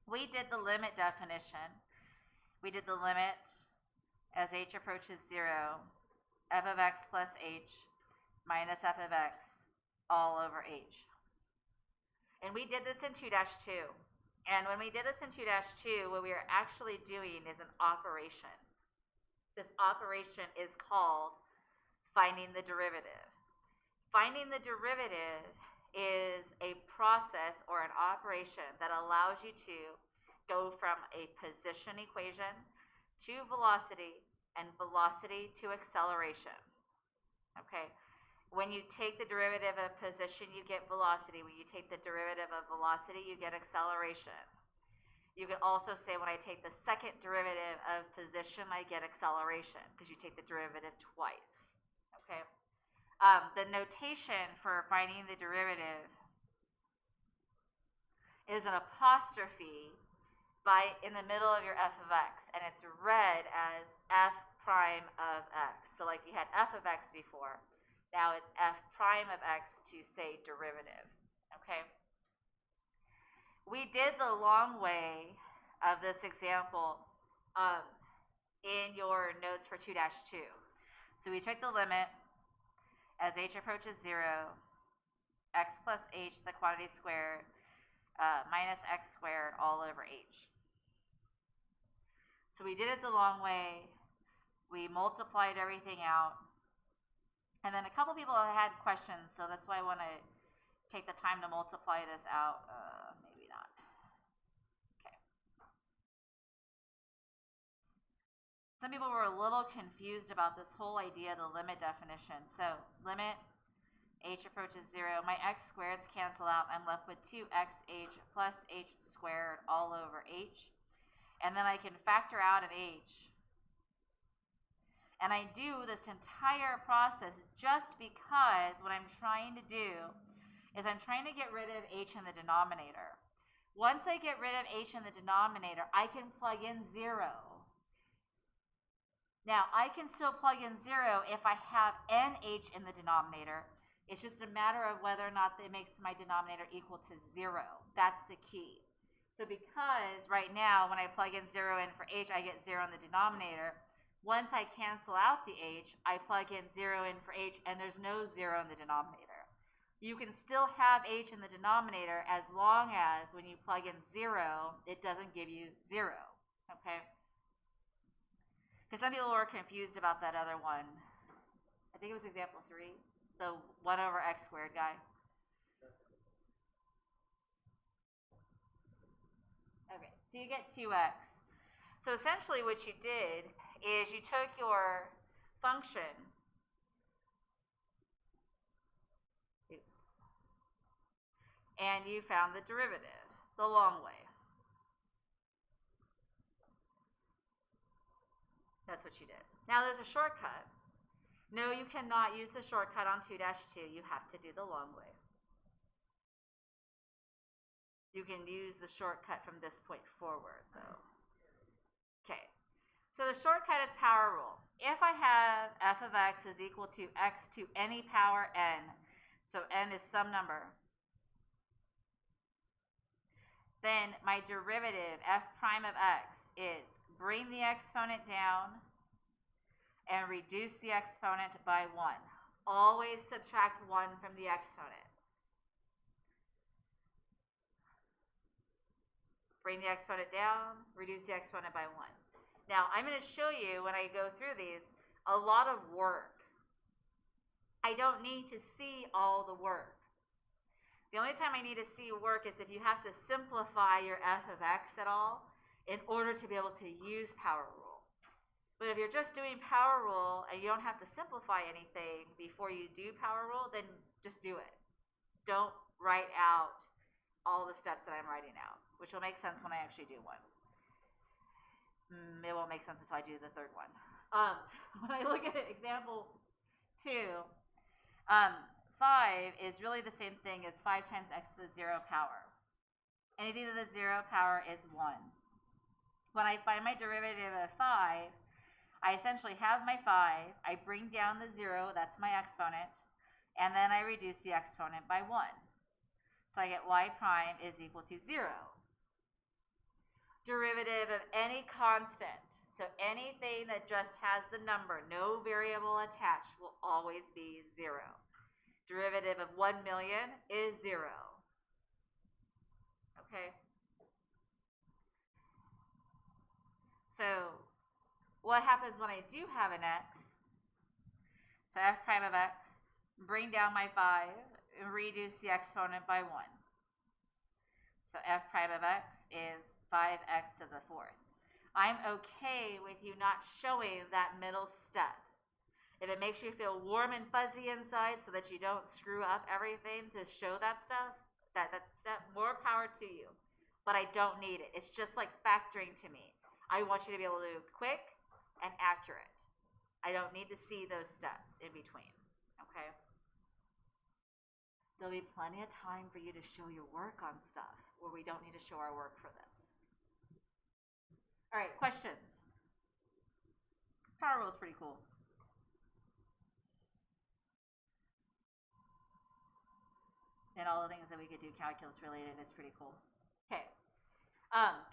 We did the limit definition. We did the limit as h approaches 0, f of x plus h minus f of x all over h. And we did this in 2-2. And when we did this in 2-2, what we are actually doing is an operation. This operation is called finding the derivative. Finding the derivative is a process or an operation that allows you to go from a position equation to velocity and velocity to acceleration. Okay? When you take the derivative of position, you get velocity. When you take the derivative of velocity, you get acceleration. You can also say when I take the second derivative of position, I get acceleration because you take the derivative twice. Okay? The notation for finding the derivative is an apostrophe in the middle of your f of x, and it's read as f prime of x. So like you had f of x before, now it's f prime of x to say derivative. Okay? We did the long way of this example in your notes for 2-2. So we took the limit as h approaches 0, x plus h, the quantity squared, minus x squared all over h. So we did it the long way. We multiplied everything out. And then a couple people had questions, so that's why I want to take the time to multiply this out. Maybe not. Okay. Some people were a little confused about this whole idea of the limit definition. So limit h approaches 0. My x squareds cancel out. I'm left with 2xh plus h squared all over h. And then I can factor out an h. And I do this entire process just because what I'm trying to do is I'm trying to get rid of h in the denominator. Once I get rid of h in the denominator, I can plug in 0. Now, I can still plug in 0 if I have nh in the denominator. It's just a matter of whether or not it makes my denominator equal to 0. That's the key. So because right now when I plug in 0 in for h, I get 0 in the denominator. Once I cancel out the h, I plug in 0 in for h, and there's no 0 in the denominator. You can still have h in the denominator as long as when you plug in 0, it doesn't give you 0. Okay? Because some people were confused about that other one. I think it was example 3, the 1 over x squared guy. Okay, so you get 2x. So essentially what you did is you took your function, and you found the derivative the long way. That's what you did. Now there's a shortcut. No, you cannot use the shortcut on 2-2. You have to do the long way. You can use the shortcut from this point forward, though. Okay. So the shortcut is power rule. If I have f of x is equal to x to any power n, so n is some number, then my derivative, f prime of x, is bring the exponent down and reduce the exponent by 1. Always subtract 1 from the exponent. Bring the exponent down, reduce the exponent by 1. Now, I'm going to show you when I go through these a lot of work. I don't need to see all the work. The only time I need to see work is if you have to simplify your f of x at all in order to be able to use power rule. But if you're just doing power rule and you don't have to simplify anything before you do power rule, then just do it. Don't write out all the steps that I'm writing out, which will make sense when I actually do one. It won't make sense until I do the third one. When I look at example 2, 5 is really the same thing as 5 times x to the 0 power. Anything to the 0 power is 1. When I find my derivative of 5, I essentially have my 5, I bring down the 0, that's my exponent, and then I reduce the exponent by 1. So I get y prime is equal to 0. Derivative of any constant, so anything that just has the number, no variable attached, will always be 0. Derivative of 1 million is 0. Okay? So what happens when I do have an x? So f prime of x, bring down my 5, and reduce the exponent by 1. So f prime of x is 5x to the 4th. I'm okay with you not showing that middle step. If it makes you feel warm and fuzzy inside so that you don't screw up everything to show that stuff, that step, more power to you. But I don't need it. It's just like factoring to me. I want you to be able to do quick and accurate. I don't need to see those steps in between. Okay? There'll be plenty of time for you to show your work on stuff where we don't need to show our work for this. All right, questions? Power rule is pretty cool. And all the things that we could do calculus related, it's pretty cool. Okay,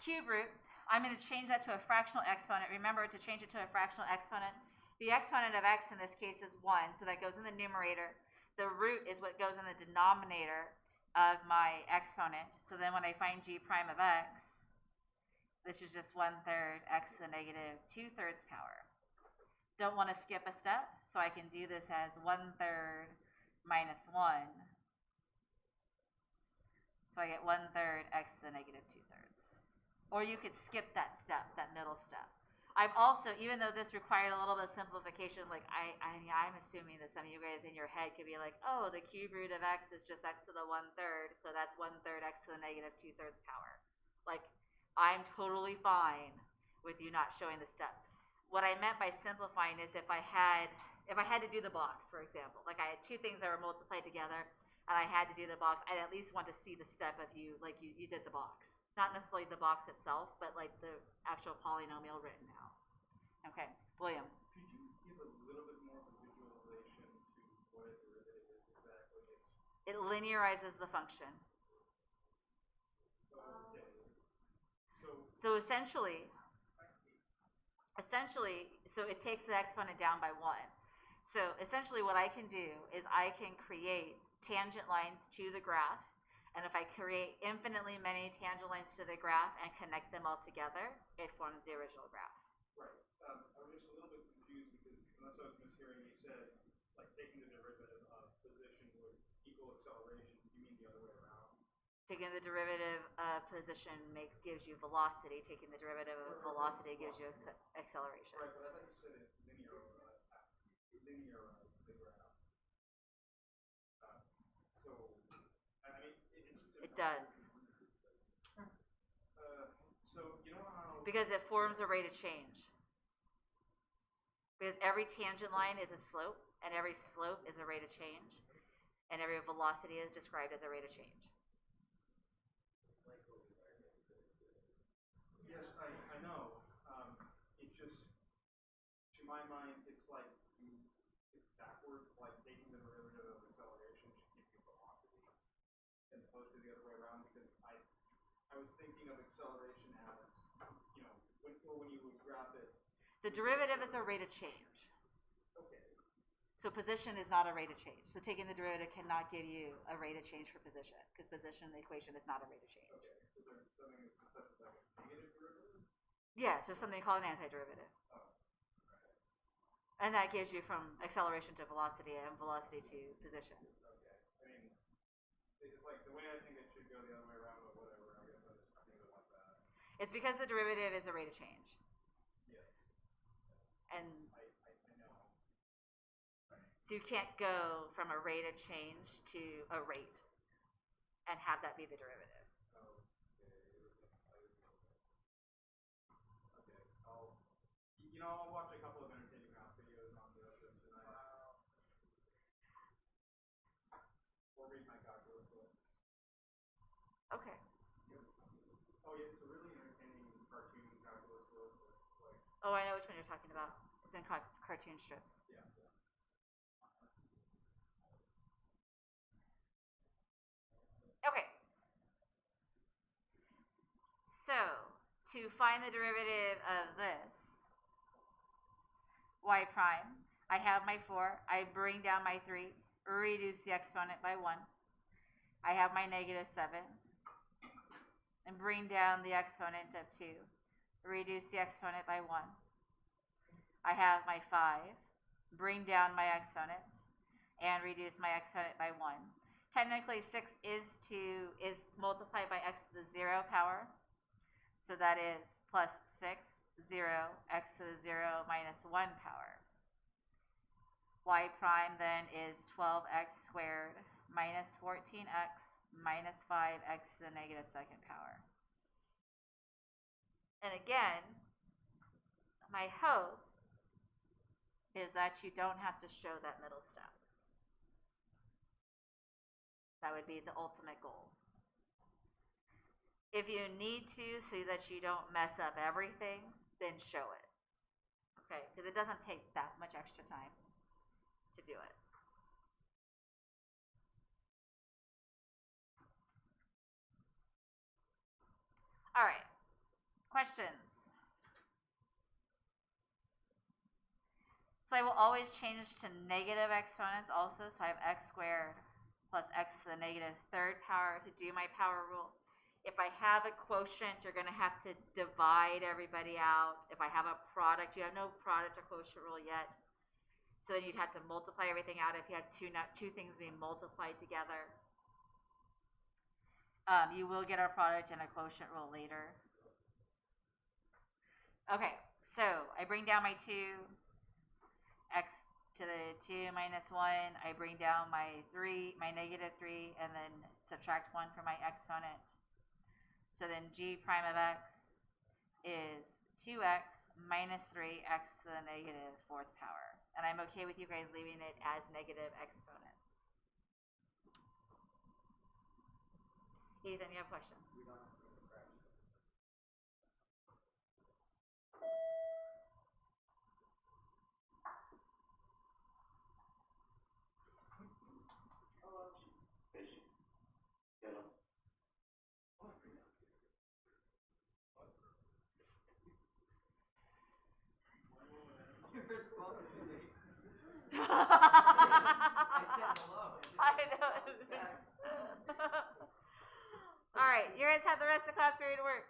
cube root. I'm going to change that to a fractional exponent. Remember, to change it to a fractional exponent, the exponent of x in this case is 1, so that goes in the numerator. The root is what goes in the denominator of my exponent. So then when I find g prime of x, this is just 1/3 x to the negative 2/3 power. Don't want to skip a step, so I can do this as 1/3 minus 1. So I get 1/3 x to the negative 2/3. Or you could skip that step, that middle step. I'm also, even though this required a little bit of simplification, like I'm assuming that some of you guys in your head could be like, oh, the cube root of x is just x to the 1/3, so that's 1/3 x to the negative 2/3 power. Like, I'm totally fine with you not showing the step. What I meant by simplifying is if I had to do the box, for example, like I had two things that were multiplied together, and I had to do the box, I'd at least want to see the step of you, like you did the box. Not necessarily the box itself, but like the actual polynomial written out. Okay, William. Could you give a little bit more of a visualization to what a derivative is exactly? It linearizes the function. Okay. So essentially, so it takes the exponent down by 1. So essentially what I can do is I can create tangent lines to the graph. And if I create infinitely many tangent lines to the graph and connect them all together, it forms the original graph. Right. I was just a little bit confused because unless I was mishearing, you said like taking the derivative of position would equal acceleration. You mean the other way around? Taking the derivative of position gives you velocity. Taking the derivative of velocity gives you acceleration. Right, but I thought you said it linear the graph. It does. So you know how? Because it forms a rate of change. Because every tangent line is a slope, and every slope is a rate of change, and every velocity is described as a rate of change. Yes, I know. It's just, to my mind, it's like it's backwards, like taking the derivative of acceleration should give you velocity, as opposed to the other way around. Because I was thinking of acceleration as, when you would graph it. The derivative is a rate of change. Okay. So position is not a rate of change. So taking the derivative cannot give you a rate of change for position, because position in the equation is not a rate of change. Okay. Is there something that's like a negative derivative? Yes, there's something called an antiderivative. Oh. Right. And that gives you from acceleration to velocity and velocity to position. Okay. I mean, it's like the way I think it should go the other way around, but whatever. I guess I just think of it like that. It's because the derivative is a rate of change. Yes. And I know. so you can't go from a rate of change to a rate and have that be the derivative. I'll watch a couple of entertaining math videos on this tonight. Or read my calculus book. Okay. Oh yeah, it's a really entertaining cartoon calculus book. Like. Oh, I know which one you're talking about. It's in cartoon strips. Yeah. Okay. to find the derivative of this, y prime, I have my 4, I bring down my 3, reduce the exponent by 1. I have my negative 7, and bring down the exponent of 2, reduce the exponent by 1. I have my 5, bring down my exponent, and reduce my exponent by 1. Technically, 6 is multiplied by x to the 0 power. So that is plus 6, 0, x to the 0 minus 1 power. Y prime then is 12x squared minus 14x minus 5x to the negative 2nd power. And again, my hope is that you don't have to show that middle step. That would be the ultimate goal. If you need to so that you don't mess up everything, then show it. Okay, because it doesn't take that much extra time to do it. All right, questions? So I will always change to negative exponents also. So I have x squared plus x to the negative 3rd power to do my power rule. If I have a quotient, you're going to have to divide everybody out. If I have a product, you have no product or quotient rule yet. So then you'd have to multiply everything out if you had two things being multiplied together. You will get a product and a quotient rule later. Okay, so I bring down my 2, x to the 2 minus 1. I bring down my 3, my negative 3, and then subtract 1 from my exponent. So then g prime of x is 2x minus 3x to the negative 4th power. And I'm okay with you guys leaving it as negative exponents. Ethan, you have a question? We don't have to do the fraction. I said hello. I know. All right, you guys have the rest of the class period to work.